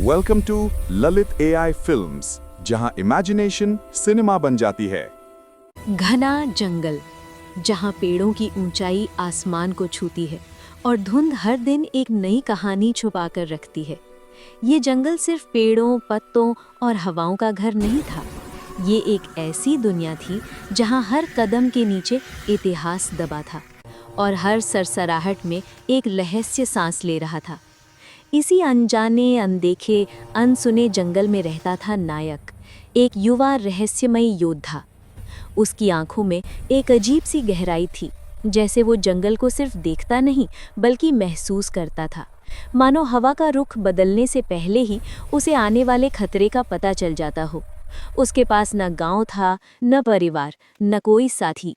Welcome to Lalit AI films, जहां imagination cinema बन जाती है। घना जंगल, जहां पेड़ों की ऊंचाई आसमान को छूती है और धुंध हर दिन एक नई कहानी छुपा कर रखती है। ये जंगल सिर्फ पेड़ों, पत्तों और हवाओं का घर नहीं था। ये एक ऐसी दुनिया थी जहां हर कदम के नीचे इतिहास दबा था और हर सरसराहट में एक रहस्य सांस ले रहा था। इसी अनजाने, अनदेखे, अनसुने जंगल में रहता था नायक, एक युवा रहस्यमयी योद्धा। उसकी आंखों में एक अजीब सी गहराई थी, जैसे वो जंगल को सिर्फ देखता नहीं बल्कि महसूस करता था। मानो हवा का रुख बदलने से पहले ही उसे आने वाले खतरे का पता चल जाता हो। उसके पास न गांव था, न परिवार, न कोई साथी।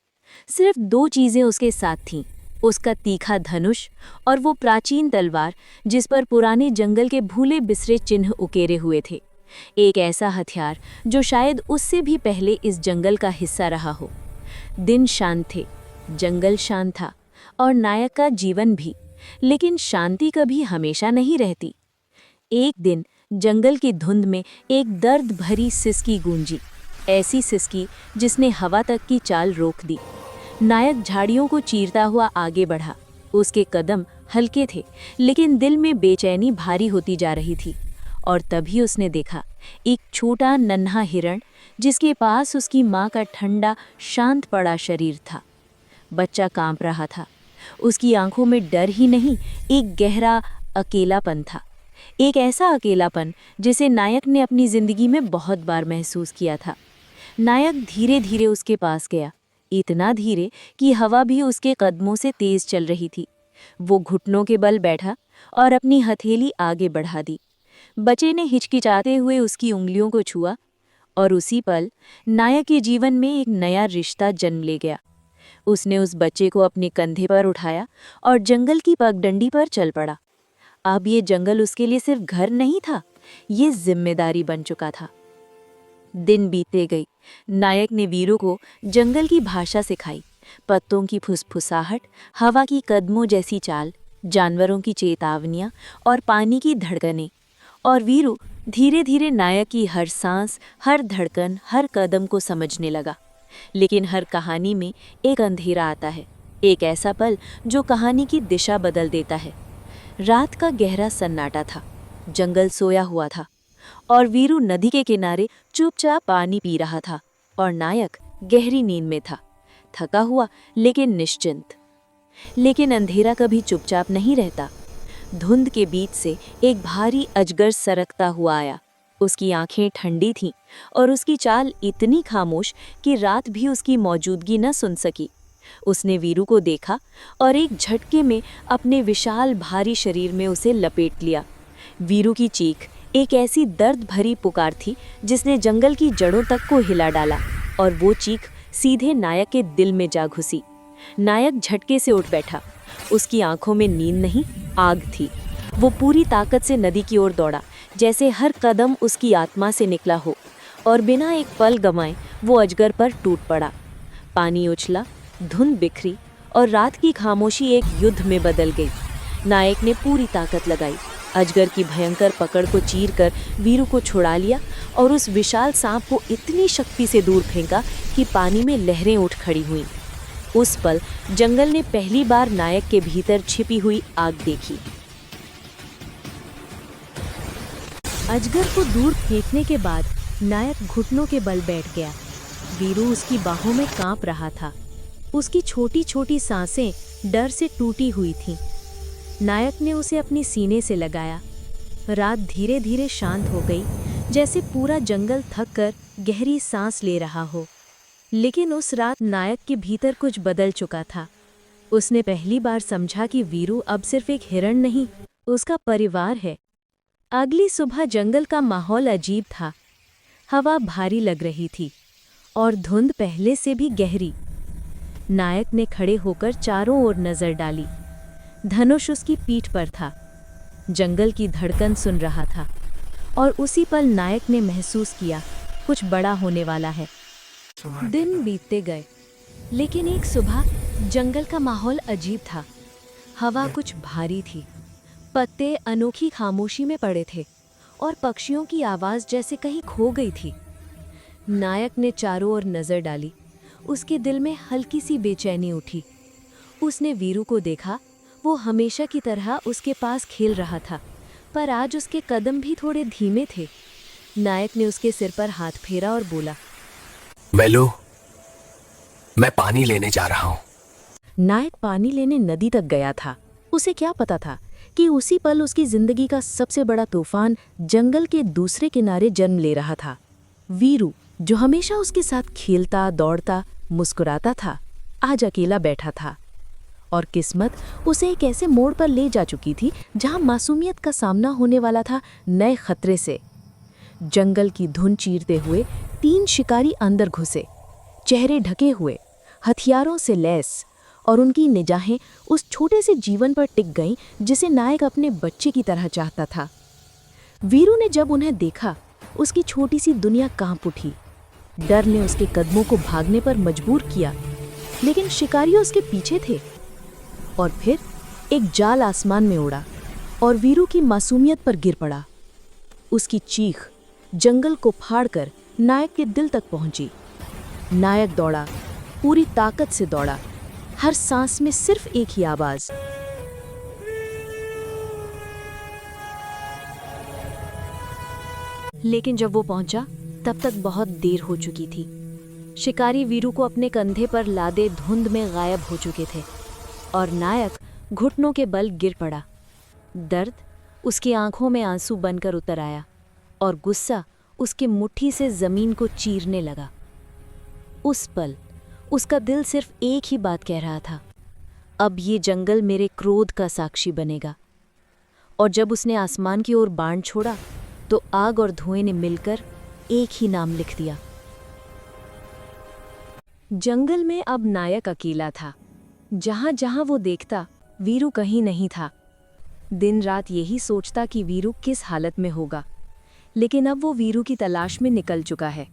सिर्फ दो चीजें उसके साथ थीं, उसका तीखा धनुष और वो प्राचीन तलवार जिस पर पुराने जंगल के भूले बिसरे चिन्ह उकेरे हुए थे। एक ऐसा हथियार जो शायद उससे भी पहले इस जंगल का हिस्सा रहा हो। दिन शांत थे, जंगल शांत था और नायक का जीवन भी। लेकिन शांति कभी हमेशा नहीं रहती। एक दिन जंगल की धुंध में एक दर्द भरी सिसकी गूंजी, ऐसी सिसकी जिसने हवा तक की चाल रोक दी। नायक झाड़ियों को चीरता हुआ आगे बढ़ा। उसके कदम हल्के थे, लेकिन दिल में बेचैनी भारी होती जा रही थी। और तभी उसने देखा एक छोटा नन्हा हिरण, जिसके पास उसकी माँ का ठंडा, शांत पड़ा शरीर था। बच्चा कांप रहा था। उसकी आंखों में डर ही नहीं, एक गहरा अकेलापन था। एक ऐसा अकेलापन जिसे नायक ने अपनी जिंदगी में बहुत बार महसूस किया था। नायक धीरे धीरे उसके पास गया, इतना धीरे कि हवा भी उसके कदमों से तेज चल रही थी। वो घुटनों के बल बैठा और अपनी हथेली आगे बढ़ा दी। बच्चे ने हिचकिचाते हुए उसकी उंगलियों को छुआ और उसी पल नायक के जीवन में एक नया रिश्ता जन्म ले गया। उसने उस बच्चे को अपने कंधे पर उठाया और जंगल की पगडंडी पर चल पड़ा। अब ये जंगल उसके लिए सिर्फ घर नहीं था, ये जिम्मेदारी बन चुका था। दिन बीते गई। नायक ने वीरू को जंगल की भाषा सिखाई, पत्तों की फुसफुसाहट, हवा की कदमों जैसी चाल, जानवरों की चेतावनियां और पानी की धड़कनें। और वीरू धीरे धीरे नायक की हर सांस, हर धड़कन, हर कदम को समझने लगा। लेकिन हर कहानी में एक अंधेरा आता है, एक ऐसा पल जो कहानी की दिशा बदल देता है। रात का गहरा सन्नाटा था, जंगल सोया हुआ था और वीरू नदी के किनारे चुपचाप पानी पी रहा था और नायक गहरी नींद में था, थका हुआ लेकिन निश्चिंत। लेकिन अंधेरा कभी चुपचाप नहीं रहता। धुंध के बीच से एक भारी अजगर सरकता हुआ आया। उसकी आंखें ठंडी थीं और उसकी चाल इतनी खामोश कि रात भी उसकी मौजूदगी न सुन सकी। उसने वीरू को देखा और एक झटके में अपने विशाल भारी शरीर में उसे लपेट लिया। वीरू की चीख एक ऐसी दर्द भरी पुकार थी जिसने जंगल की जड़ों तक को हिला डाला और वो चीख सीधे नायक के दिल में जा घुसी। नायक झटके से उठ बैठा। उसकी आंखों में नींद नहीं, आग थी। वो पूरी ताकत से नदी की ओर दौड़ा, जैसे हर कदम उसकी आत्मा से निकला हो, और बिना एक पल गंवाए वो अजगर पर टूट पड़ा। पानी उछला, धुंध बिखरी और रात की खामोशी एक युद्ध में बदल गई। नायक ने पूरी ताकत लगाई, अजगर की भयंकर पकड़ को चीरकर वीरू को छुड़ा लिया और उस विशाल सांप को इतनी शक्ति से दूर फेंका कि पानी में लहरें उठ खड़ी हुईं। उस पल जंगल ने पहली बार नायक के भीतर छिपी हुई आग देखी। अजगर को दूर फेंकने के बाद नायक घुटनों के बल बैठ गया। वीरू उसकी बाहों में कांप रहा था। उसकी छोटी छोटी सांसें डर से टूटी हुई थीं। नायक ने उसे अपने सीने से लगाया। रात धीरे धीरे शांत हो गई, जैसे पूरा जंगल थक कर गहरी सांस ले रहा हो। लेकिन उस रात नायक के भीतर कुछ बदल चुका था। उसने पहली बार समझा कि वीरू अब सिर्फ एक हिरण नहीं, उसका परिवार है। अगली सुबह जंगल का माहौल अजीब था। हवा भारी लग रही थी और धुंध पहले से भी गहरी। नायक ने खड़े होकर चारों ओर नजर डाली। धनुष उसकी पीठ पर था। जंगल की धड़कन सुन रहा था और उसी पल नायक ने महसूस किया कुछ बड़ा होने वाला है। दिन बीतते गए, लेकिन एक सुबह जंगल का माहौल अजीब था। हवा कुछ भारी थी, पत्ते अनोखी खामोशी में पड़े थे और पक्षियों की आवाज़ जैसे कहीं खो गई थी। नायक ने चारों ओर नज़र डाली। उसके दिल में हल्की सी बेचैनी उठी। उसने वीरू को देखा। वो हमेशा की तरह उसके पास खेल रहा था, पर आज उसके कदम भी थोड़े धीमे थे। नायक ने उसके सिर पर हाथ फेरा और बोला, बेलू, मैं पानी लेने जा रहा हूँ। नायक पानी लेने नदी तक गया था। उसे क्या पता था कि उसी पल उसकी जिंदगी का सबसे बड़ा तूफान जंगल के दूसरे किनारे जन्म ले रहा था। वीरू, जो हमेशा उसके साथ खेलता, दौड़ता, मुस्कुराता था, आज अकेला बैठा था। और किस्मत उसे एक ऐसे मोड़ पर ले जा चुकी थी जहां मासूमियत का सामना होने वाला था नए खतरे से। जंगल की धुन चीरते हुए 3 शिकारी अंदर घुसे, चेहरे ढके हुए, हथियारों से लैस, और उनकी निगाहें उस छोटे से जीवन पर टिक गईं जिसे नायक अपने बच्चे की तरह चाहता था। वीरू ने जब उन्हें देखा, उसकी छोटी सी दुनिया कांप उठी। डर ने उसके कदमों को भागने पर मजबूर किया, लेकिन शिकारी उसके पीछे थे। और फिर एक जाल आसमान में उड़ा और वीरू की मासूमियत पर गिर पड़ा। उसकी चीख जंगल को फाड़कर नायक के दिल तक पहुंची। नायक दौड़ा, पूरी ताकत से दौड़ा, हर सांस में सिर्फ एक ही आवाज, लेकिन जब वो पहुंचा तब तक बहुत देर हो चुकी थी। शिकारी वीरू को अपने कंधे पर लादे धुंध में गायब हो चुके थे और नायक घुटनों के बल गिर पड़ा। दर्द उसकी आंखों में आंसू बनकर उतर आया और गुस्सा उसकी मुट्ठी से जमीन को चीरने लगा। उस पल उसका दिल सिर्फ एक ही बात कह रहा था, अब ये जंगल मेरे क्रोध का साक्षी बनेगा। और जब उसने आसमान की ओर बाण छोड़ा तो आग और धुएं ने मिलकर एक ही नाम लिख दिया। जंगल में अब नायक अकेला था। जहां जहां वो देखता, वीरू कहीं नहीं था। दिन रात यही सोचता कि वीरू किस हालत में होगा, लेकिन अब वो वीरू की तलाश में निकल चुका है।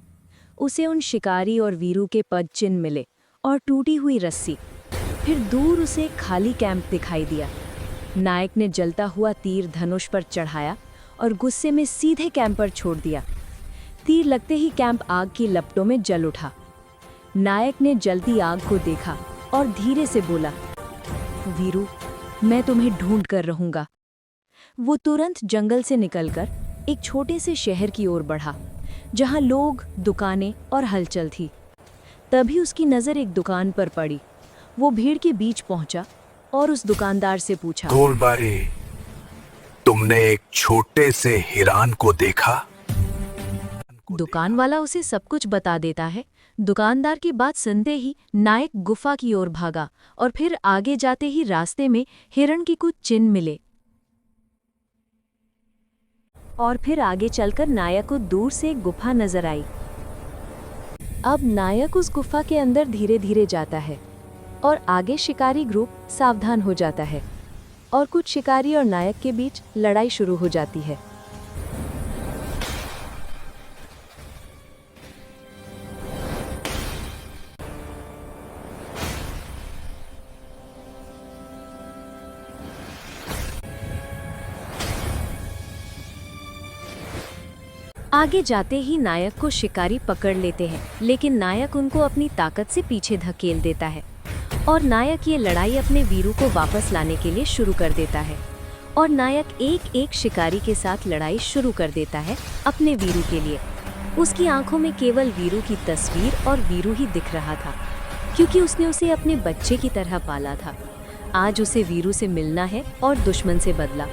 उसे उन शिकारी और वीरू के पद चिन्ह मिले और टूटी हुई रस्सी। फिर दूर उसे एक खाली कैंप दिखाई दिया। नायक ने जलता हुआ तीर धनुष पर चढ़ाया और गुस्से में सीधे कैंप पर छोड़ दिया। तीर लगते ही कैंप आग की लपटों में जल उठा। नायक ने जलती आग को देखा और धीरे से बोला, वीरू, मैं तुम्हें ढूंढ कर रहूंगा। वो तुरंत जंगल से निकलकर एक छोटे से शहर की ओर बढ़ा, जहां लोग, दुकानें और हलचल थी। तभी उसकी नज़र एक दुकान पर पड़ी। वो भीड़ के बीच पहुंचा और उस दुकानदार से पूछा, गोलबारी, तुमने एक छोटे से हिरान को देखा? दुकान वाला उसे सब कुछ बता देता है। दुकानदार की बात सुनते ही नायक गुफा की ओर भागा और फिर आगे जाते ही रास्ते में हिरण की कुछ चिन्ह मिले। और फिर आगे चलकर नायक को दूर से एक गुफा नजर आई। अब नायक उस गुफा के अंदर धीरे धीरे जाता है और आगे शिकारी ग्रुप सावधान हो जाता है और कुछ शिकारी और नायक के बीच लड़ाई शुरू हो जाती है। आगे जाते ही नायक को शिकारी पकड़ लेते हैं, लेकिन नायक उनको अपनी ताकत से पीछे धकेल देता है और नायक ये लड़ाई अपने वीरू को वापस लाने के लिए शुरू कर देता है। और नायक एक एक शिकारी के साथ लड़ाई शुरू कर देता है अपने वीरू के लिए। उसकी आंखों में केवल वीरू की तस्वीर और वीरू ही दिख रहा था, क्योंकि उसने उसे अपने बच्चे की तरह पाला था। आज उसे वीरू से मिलना है और दुश्मन से बदला।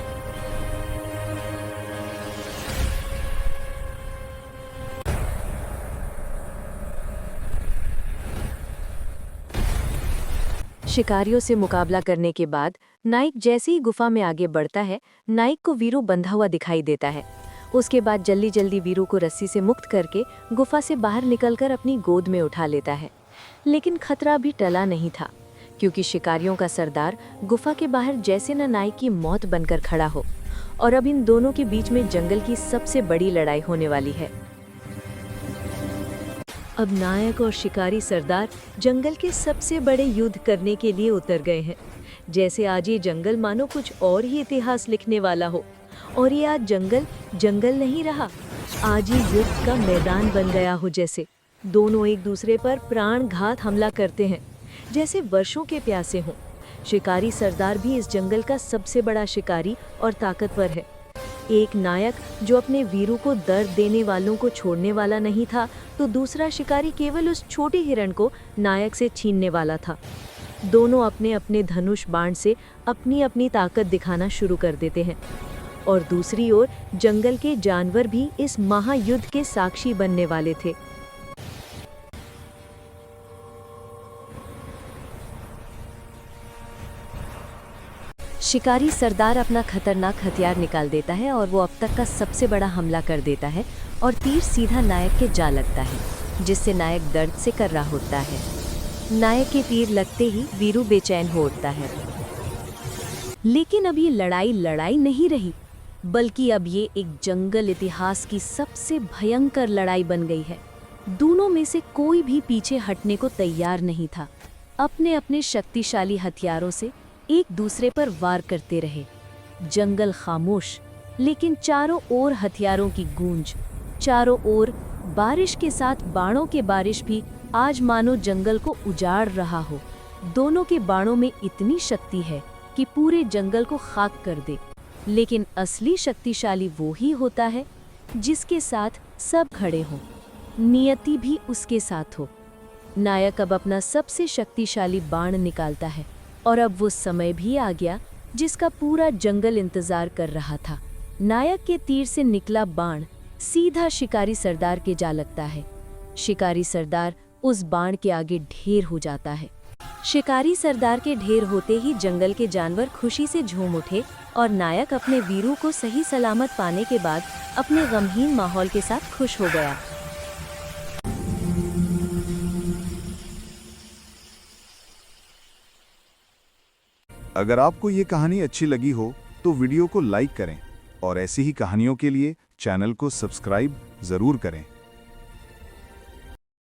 शिकारियों से मुकाबला करने के बाद नायक जैसे ही गुफा में आगे बढ़ता है, नायक को वीरू बंधा हुआ दिखाई देता है। उसके बाद जल्दी जल्दी वीरू को रस्सी से मुक्त करके गुफा से बाहर निकलकर अपनी गोद में उठा लेता है। लेकिन खतरा भी टला नहीं था, क्योंकि शिकारियों का सरदार गुफा के बाहर जैसे न नायक की मौत बनकर खड़ा हो, और अब इन दोनों के बीच में जंगल की सबसे बड़ी लड़ाई होने वाली है। अब नायक और शिकारी सरदार जंगल के सबसे बड़े युद्ध करने के लिए उतर गए हैं। जैसे आज ये जंगल मानो कुछ और ही इतिहास लिखने वाला हो, और ये आज जंगल जंगल नहीं रहा, आज ये युद्ध का मैदान बन गया हो। जैसे दोनों एक दूसरे पर प्राणघात हमला करते हैं, जैसे वर्षों के प्यासे हों। शिकारी सरदार भी इस जंगल का सबसे बड़ा शिकारी और ताकतवर है। एक नायक जो अपने वीरों को दर्द देने वालों को छोड़ने वाला नहीं था, तो दूसरा शिकारी केवल उस छोटी हिरण को नायक से छीनने वाला था। दोनों अपने अपने धनुष बाण से अपनी अपनी ताकत दिखाना शुरू कर देते हैं, और दूसरी ओर जंगल के जानवर भी इस महायुद्ध के साक्षी बनने वाले थे। शिकारी सरदार अपना खतरनाक हथियार निकाल देता है और वो अब तक का सबसे बड़ा हमला कर देता है, और तीर सीधा नायक के जा लगता है, जिससे नायक दर्द से कर रहा होता है। नायक के तीर लगते ही वीरू बेचैन हो उठता है। लेकिन अब ये लड़ाई नहीं रही, बल्कि अब ये एक जंगल इतिहास की सबसे भयंकर लड़ाई बन गई है। दोनों में से कोई भी पीछे हटने को तैयार नहीं था। अपने अपने शक्तिशाली हथियारों से एक दूसरे पर वार करते रहे। जंगल खामोश, लेकिन चारों ओर हथियारों की गूंज, चारों ओर बारिश के साथ बाणों के बारिश भी आज मानो जंगल को उजाड़ रहा हो। दोनों के बाणों में इतनी शक्ति है कि पूरे जंगल को खाक कर दे। लेकिन असली शक्तिशाली वो ही होता है जिसके साथ सब खड़े हों, नियति भी उसके साथ हो। नायक अब अपना सबसे शक्तिशाली बाण निकालता है, और अब वो समय भी आ गया जिसका पूरा जंगल इंतजार कर रहा था। नायक के तीर से निकला बाण सीधा शिकारी सरदार के जा लगता है। शिकारी सरदार उस बाण के आगे ढेर हो जाता है। शिकारी सरदार के ढेर होते ही जंगल के जानवर खुशी से झूम उठे, और नायक अपने वीरों को सही सलामत पाने के बाद अपने गमहीन माहौल के साथ खुश हो गया। अगर आपको ये कहानी अच्छी लगी हो तो वीडियो को लाइक करें और ऐसी ही कहानियों के लिए चैनल को सब्सक्राइब जरूर करें।